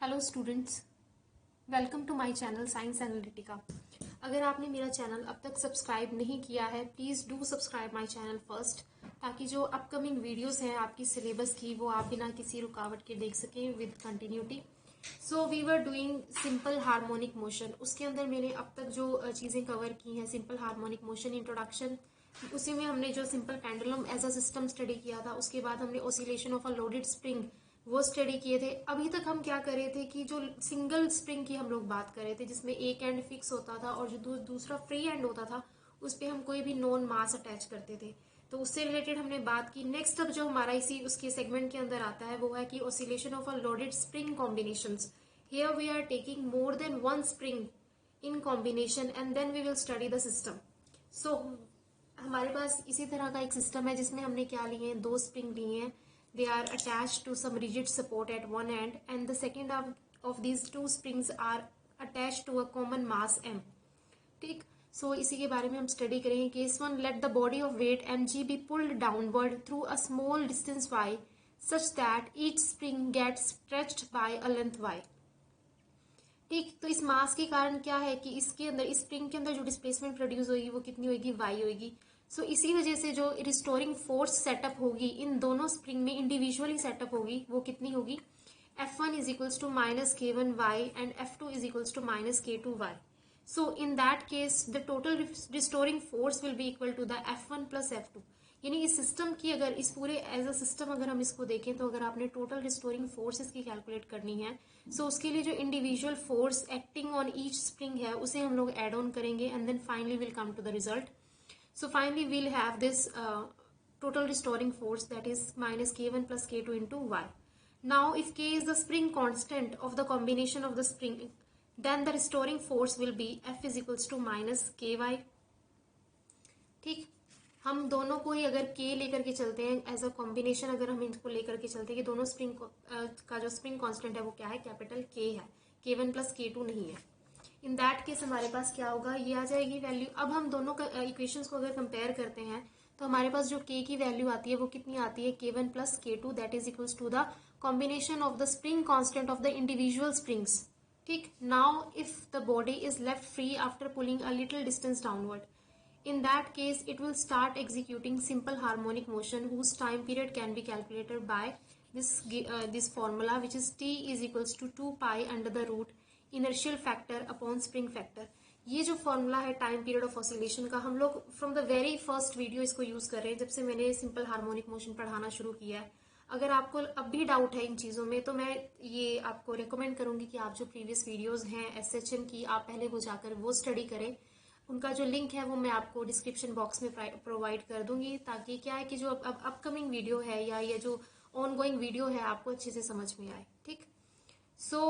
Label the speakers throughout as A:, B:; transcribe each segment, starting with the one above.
A: Hello students, welcome to my channel Science Analytica. अगर आपने मेरा चैनल अब तक सब्सक्राइब नहीं किया है, please do subscribe my channel first, ताकि जो अपकमिंग वीडियोस हैं आपकी सिलेबस की वो आप बिना किसी रुकावट के देख सकें with continuity. So we were doing simple harmonic motion. उसके अंदर मैंने अब तक जो चीज़ें कवर की हैं, सिंपल हार्मोनिक मोशन इंट्रोडक्शन, उसी में हमने जो simple pendulum as a system study किया था। उसके बाद हमने oscillation of a loaded spring वो स्टडी किए थे। अभी तक हम क्या कर रहे थे कि जो सिंगल स्प्रिंग की हम लोग बात कर रहे थे, जिसमें एक एंड फिक्स होता था और जो दूसरा फ्री एंड होता था उस पर हम कोई भी नॉन मास अटैच करते थे। तो उससे रिलेटेड हमने बात की। नेक्स्ट अब जो हमारा इसी उसके सेगमेंट के अंदर आता है वो है कि oscillation of a loaded spring combinations. Here we are taking more than one spring in combination and then we will study the system. So हमारे पास इसी तरह का एक सिस्टम है जिसमें हमने क्या लिए हैं, दो स्प्रिंग लिए हैं। They are attached to some rigid support at one end, and the second of these two springs are attached to a common mass m. ठीक, सो इसी के बारे में हम स्टडी करेंगे। Case one, let the body of weight mg be pulled downward through a small distance y such that each spring gets stretched by a length y. ठीक, तो इस मास के कारण क्या है कि इसके अंदर, इस स्प्रिंग के अंदर जो डिस्प्लेसमेंट प्रोड्यूस होगी वो कितनी होगी, वाई होगी। सो इसी वजह से जो रिस्टोरिंग फोर्स सेटअप होगी इन दोनों स्प्रिंग में इंडिविजुअली सेटअप होगी, वो कितनी होगी, F1 is equals to minus K1y and F2 is equals to minus K2y. So in that case the total restoring force will be equal to the F1 plus F2. यानी इस system की, अगर इस पूरे एज अ सिस्टम अगर हम इसको देखें तो अगर आपने टोटल रिस्टोरिंग फोर्स इसकी कैलकुलेट करनी है, सो उसके लिए जो individual force acting on each spring है उसे हम लोग एड ऑन करेंगे and then finally will come to the result. So finally we'll have this total restoring force, that is minus K1 plus K2 into Y. Now if K is the spring constant of the combination of the spring, then the restoring force will be F is equals to minus KY. ठीक, हम दोनों को ही अगर K लेकर के चलते हैं as a combination, अगर हम इनको लेकर के चलते हैं कि दोनों स्प्रिंग का जो स्प्रिंग कांस्टेंट है वो क्या है, कैपिटल K है, K1 प्लस K2 नहीं है। इन दैट केस हमारे पास क्या होगा, ये आ जाएगी वैल्यू। अब हम दोनों का इक्वेशंस को अगर कंपेयर करते हैं तो हमारे पास जो K की वैल्यू आती है वो कितनी आती है, K1 plus K2 that is equals to the combination of the spring constant of the individual springs. ठीक, now if the body is left free after pulling a little distance downward, in that case it will start executing simple harmonic motion whose time period can be calculated by this formula, which is t is equals to 2 pi under the root inertial factor upon spring factor. ये जो formula है time period of oscillation का, हम लोग from the very first video इसको use कर रहे हैं जब से मैंने सिंपल हार्मोनिक मोशन पढ़ाना शुरू किया है। अगर आपको अब भी डाउट है इन चीज़ों में तो मैं ये आपको रिकमेंड करूंगी कि आप जो प्रीवियस वीडियोस हैं एसएचएम की, आप पहले वो जाकर वो स्टडी करें। उनका जो लिंक है वो मैं आपको डिस्क्रिप्शन बॉक्स में प्रोवाइड कर दूंगी, ताकि क्या है कि जो अब अपकमिंग वीडियो है या ये जो ऑन गोइंग वीडियो है आपको अच्छे से समझ में आए। ठीक, so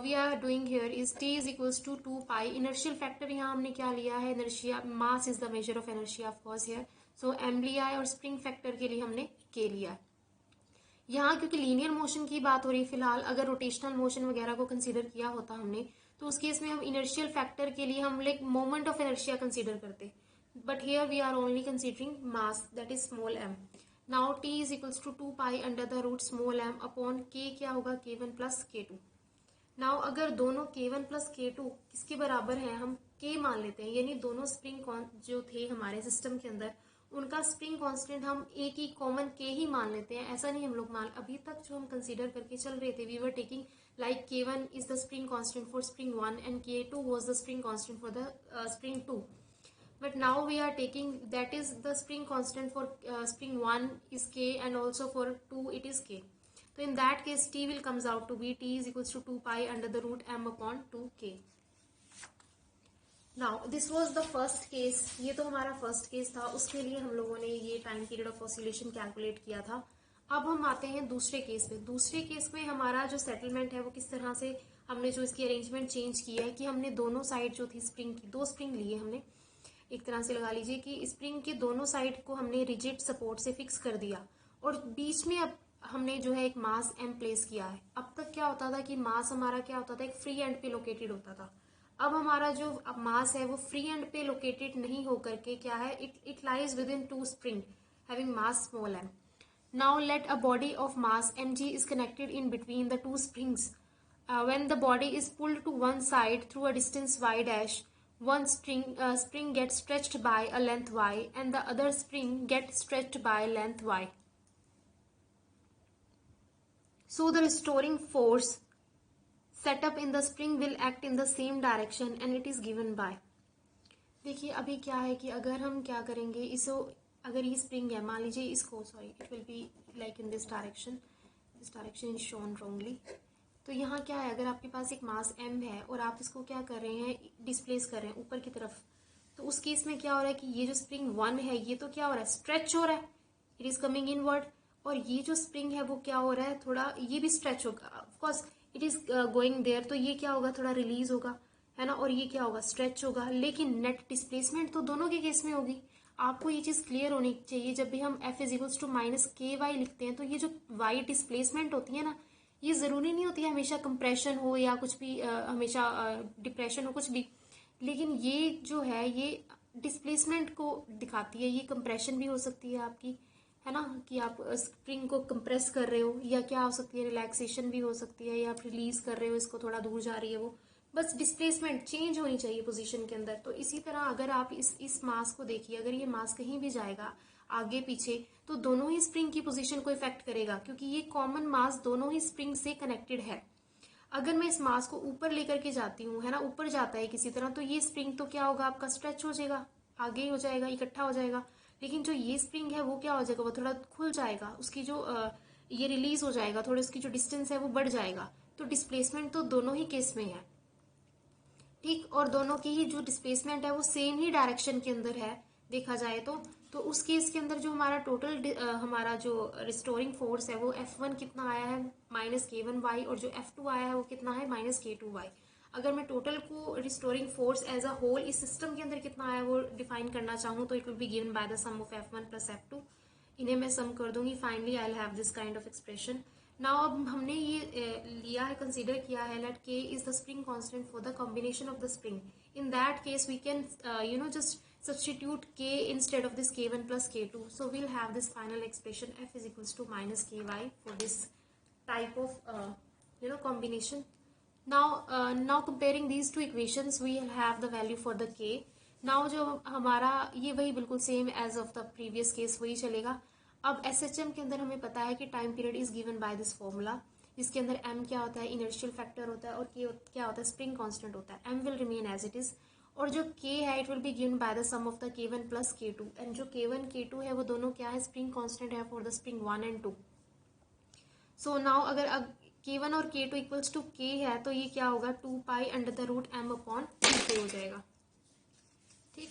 A: we are doing here is t is equals to 2 pi. Inertial factor यहाँ हमने क्या लिया है, inertia, mass is the measure of inertia of course here, so m लिया है और स्प्रिंग फैक्टर के लिए हमने k लिया है। यहाँ क्योंकि लीनियर मोशन की बात हो रही है फिलहाल, अगर रोटेशनल मोशन वगैरह को कंसीडर किया होता हमने तो उस केस में हम इनर्शियल फैक्टर के लिए हम like moment of inertia consider करते, but here we are only considering mass that is small m. Now t is equals to 2 pi under the root small m upon k, क्या होगा, k1 plus k2. Now अगर दोनों K1 plus K2 किसके बराबर हैं, हम K मान लेते हैं, यानी दोनों स्प्रिंग जो थे हमारे सिस्टम के अंदर उनका स्प्रिंग कांस्टेंट हम एक ही कॉमन K ही मान लेते हैं। ऐसा नहीं हम लोग मान, अभी तक जो हम कंसीडर करके चल रहे थे, we were taking like K1 is the spring constant for spring 1 and K2 was the spring constant for the spring 2, but now we are taking that is the spring constant for spring 1 is K and also for 2 it is K. So in that case t will comes out to be t is equals to 2 pi under the root m upon 2k. Now this was the first case, ये तो हमारा first case था, उसके लिए हम लोगों ने ये time period of oscillation calculate किया था। अब हम आते हैं दूसरे केस में। दूसरे केस में हमारा जो सेटलमेंट है वो किस तरह से हमने जो इसकी अरेंजमेंट चेंज की है कि हमने दोनों साइड जो थी स्प्रिंग की, दो स्प्रिंग लिए हमने, एक तरह से लगा लीजिए कि स्प्रिंग के दोनों साइड को हमने रिजिड सपोर्ट से फिक्स कर दिया और बीच में अब हमने जो है एक मास m प्लेस किया है। अब तक क्या होता था कि मास हमारा क्या होता था, एक फ्री एंड पे लोकेटेड होता था। अब हमारा जो मास है वो फ्री एंड पे लोकेटेड नहीं होकर के क्या है, it lies within two spring having mass small m. Now let a body of mass mg is connected in between the two springs when the body is pulled to one side through a distance y dash, one spring gets stretched by a length y and the other spring gets stretched by length y. So the restoring force set up in the spring will act in the same direction and it is given by. देखिए अभी क्या है कि अगर हम क्या करेंगे इसको, अगर ये स्प्रिंग है, मान लीजिए इसको, sorry it will be like in this direction is shown wrongly. तो यहाँ क्या है, अगर आपके पास एक मास m है और आप इसको क्या कर रहे हैं, डिस्प्लेस कर रहे हैं ऊपर की तरफ, तो उस केस में क्या हो रहा है कि ये जो स्प्रिंग 1 है ये तो क्या हो रहा है, स्ट्रेच हो रहा है, इट इज कमिंग इनवर्ड. और ये जो स्प्रिंग है वो क्या हो रहा है, थोड़ा ये भी स्ट्रेच होगा, of course it is going there, तो ये क्या होगा, थोड़ा रिलीज होगा, है ना, और ये क्या होगा, स्ट्रेच होगा. लेकिन नेट डिस्प्लेसमेंट तो दोनों के केस में होगी. आपको ये चीज क्लियर होनी चाहिए. जब भी हम f इज टू माइनस के वाई लिखते हैं तो ये जो y डिस्प्लेसमेंट होती है ना, ये जरूरी नहीं होती है हमेशा कंप्रेशन हो या कुछ भी, हमेशा डिप्रेशन हो, कुछ भी. लेकिन ये जो है ये डिस्प्लेसमेंट को दिखाती है. ये कंप्रेशन भी हो सकती है आपकी, है ना, कि आप स्प्रिंग को कंप्रेस कर रहे हो, या क्या हो सकती है, रिलैक्सेशन भी हो सकती है, या आप रिलीज कर रहे हो, इसको थोड़ा दूर जा रही है वो. बस डिस्प्लेसमेंट चेंज होनी चाहिए पोजीशन के अंदर. तो इसी तरह अगर आप इस मास को देखिए, अगर ये मास कहीं भी जाएगा आगे पीछे, तो दोनों ही स्प्रिंग की पोजीशन को इफेक्ट करेगा, क्योंकि ये कॉमन मास दोनों ही स्प्रिंग से कनेक्टेड है. अगर मैं इस मास को ऊपर लेकर के जाती हूँ, है ना, ऊपर जाता है किसी तरह, तो ये स्प्रिंग तो क्या होगा, आपका स्ट्रेच हो जाएगा, आगे ही हो जाएगा, इकट्ठा हो जाएगा. लेकिन जो ये स्प्रिंग है वो क्या हो जाएगा, वो थोड़ा खुल जाएगा, उसकी जो ये रिलीज हो जाएगा, थोड़ी उसकी जो डिस्टेंस है वो बढ़ जाएगा. तो डिस्प्लेसमेंट तो दोनों ही केस में है, ठीक. और दोनों की ही जो डिस्प्लेसमेंट है वो सेम ही डायरेक्शन के अंदर है देखा जाए तो उस केस के अंदर जो हमारा टोटल हमारा जो रिस्टोरिंग फोर्स है वो F1 कितना आया है, -k1y, और जो F2 आया है वो कितना है, -k2y. अगर मैं टोटल को restoring force as a whole इस सिस्टम के अंदर कितना आया वो डिफाइन करना चाहूँ तो it will be given by the sum of F1 plus F2. इन्हें मैं सम कर दूंगी, finally I will have this kind of expression. Now अब हमने ये लिया है, कंसीडर किया है let k is the spring constant for the combination of the spring. In that case we can just substitute k instead of this k1 plus k2. So we'll have this final expression f is equals to minus ky for this type of combination. Now comparing these two equations we'll have the value for the k. Now जो हमारा ये वही बिल्कुल same as of the previous case वही चलेगा. अब SHM के अंदर हमें पता है कि time period is given by this formula, जिसके अंदर m क्या होता है, इनर्शियल फैक्टर होता है, और k क्या होता है, स्प्रिंग कांस्टेंट होता है. m will remain as it is, और जो k है it will be given by the sum of the k1 plus k2. And जो k1 k2 है वो दोनों क्या है, स्प्रिंग कांस्टेंट है for the spring 1 and 2. So now अगर k1 और k2 इक्वल्स टू k है तो ये क्या होगा, 2 pi under the root m upon 2k हो जाएगा, ठीक.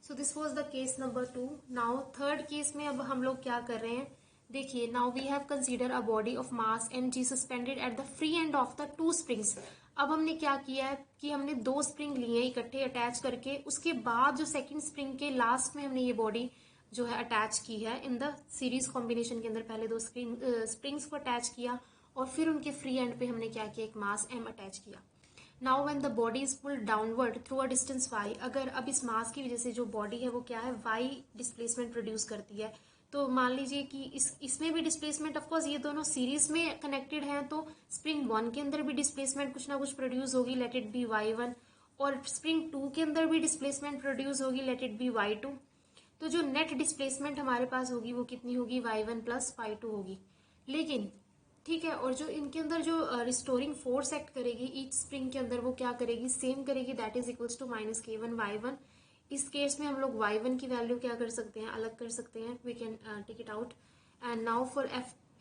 A: So this was the case number 2. Now third case में अब हम लोग क्या कर रहे हैं, देखिए. Now we have consider a body of mass mg suspended at the free end of the two springs. अब हमने क्या किया है कि हमने दो स्प्रिंग लिए इकट्ठे अटैच करके, उसके बाद जो सेकंड स्प्रिंग के लास्ट में हमने ये बॉडी जो है अटैच की है इन द सीरीज कॉम्बिनेशन के अंदर. पहले दो स्प्रिंग्स को अटैच किया और फिर उनके फ्री एंड पे हमने क्या किया, एक मास m अटैच किया. Now when the body is pulled downward through a distance y, अगर अब इस मास की वजह से जो बॉडी है वो क्या है, y डिस्प्लेसमेंट प्रोड्यूस करती है. तो मान लीजिए कि इसमें भी डिस्प्लेसमेंट, ऑफकोर्स ये दोनों सीरीज में कनेक्टेड हैं, तो स्प्रिंग 1 के अंदर भी डिस्प्लेसमेंट कुछ ना कुछ प्रोड्यूस होगी, लेट इट बी y1, और स्प्रिंग 2 के अंदर भी डिस्प्लेसमेंट प्रोड्यूस होगी, लेट इट बी y2. तो जो नेट डिस्प्लेसमेंट हमारे पास होगी वो कितनी होगी, y1 प्लस y2 होगी. लेकिन ठीक है, और जो इनके अंदर जो रिस्टोरिंग फोर्स एक्ट करेगी ईच स्प्रिंग के अंदर वो क्या करेगी, सेम करेगी, that is equals to minus k1 y1. इस केस में हम लोग y1 की वैल्यू क्या कर सकते हैं, अलग कर सकते हैं, we can take it out. And now for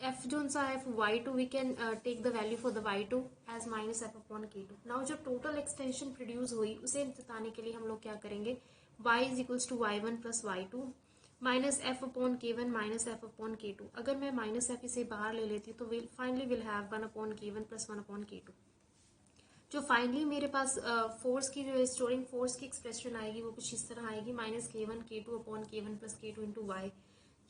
A: f जो सा है y2 we can take the value for the y2 as minus f upon k2. Now जो टोटल एक्सटेंशन प्रोड्यूस हुई उसे बताने के लिए हम लोग क्या करेंगे, y is equals to y1 plus y2 minus f upon k1 minus f upon k2. अगर मैं माइनस f इसे बाहर ले लेती हूँ तो finally will have 1 upon k1 plus 1 upon k2. जो फाइनली मेरे पास फोर्स की जो रिस्टोरिंग फोर्स की एक्सप्रेशन आएगी वो कुछ इस तरह आएगी, minus k1 k2 upon k1 plus k2 into y.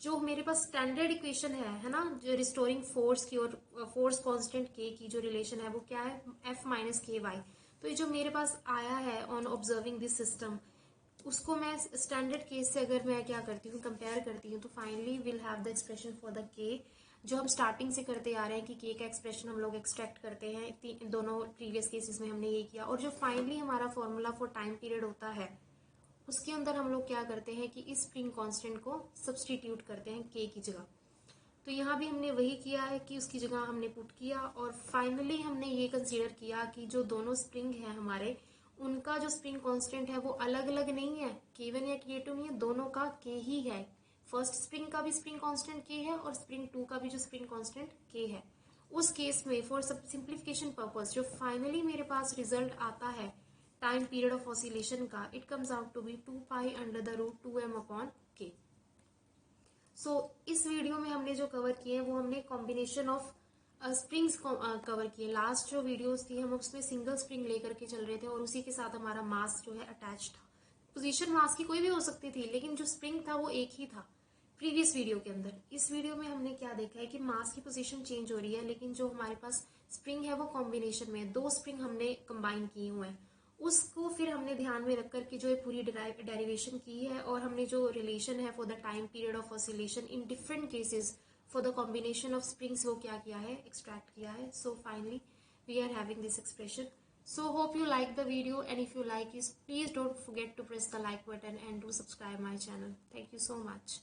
A: जो मेरे पास स्टैंडर्ड इक्वेशन है ना, जो रिस्टोरिंग फोर्स की और फोर्स कांस्टेंट k की जो रिलेशन है वो क्या है, f माइनस के वाई. तो ये जो मेरे पास आया है ऑन ऑब्जर्विंग दिस सिस्टम, उसको मैं स्टैंडर्ड केस से अगर मैं क्या करती हूँ, कंपेयर करती हूँ, तो finally will have the expression for the k जो हम स्टार्टिंग से करते आ रहे हैं कि के का एक्सप्रेशन हम लोग एक्सट्रैक्ट करते हैं, दोनों प्रीवियस केसेस में हमने ये किया। और जो फाइनली हमारा फॉर्मूला फॉर टाइम पीरियड होता है उसके अंदर हम लोग क्या करते हैं कि इस स्प्रिंग कांस्टेंट को सब्सटीट्यूट करते हैं के की जगह। तो यहाँ भी हमने वही किया है कि उसकी जगह हमने पुट किया और फाइनली हमने ये कंसीडर किया कि जो दोनों स्प्रिंग है हमारे, उनका जो स्प्रिंग कांस्टेंट है वो अलग अलग नहीं है, K1 या K2 नहीं है, दोनों का K ही है। फर्स्ट स्प्रिंग का भी स्प्रिंग कांस्टेंट K है और स्प्रिंग 2 का भी जो स्प्रिंग कांस्टेंट K है। उस केस में फॉर सिंप्लीफिकेशन पर्पस जो फाइनली मेरे पास रिजल्ट आता है टाइम पीरियड ऑफ ऑसिलेशन का, it comes out to be 2 pi under the root 2m upon K। So इस वीडियो में हमने जो कवर किए हैं वो हमने कॉम्बिनेशन ऑफ स्प्रिंग्स कवर किए। लास्ट जो वीडियोस थी हम उसमें सिंगल स्प्रिंग लेकर के चल रहे थे और उसी के साथ हमारा मास जो है अटैच था। पोजीशन मास की कोई भी हो सकती थी लेकिन जो स्प्रिंग था वो एक ही था प्रीवियस वीडियो के अंदर। इस वीडियो में हमने क्या देखा है कि मास की पोजीशन चेंज हो रही है लेकिन जो हमारे पास स्प्रिंग है वो कॉम्बिनेशन में, दो स्प्रिंग हमने कंबाइन किए हुए हैं। उसको फिर हमने ध्यान में रखकर के जो ये पूरी डेरिवेशन की है और हमने जो रिलेशन है for the time period of oscillation in different cases for the combination of springs वो क्या किया है, एक्सट्रैक्ट किया है। So finally we are having this expression. So hope you like the video, and if you like it, please don't forget to press the like button and do subscribe my channel. Thank you so much.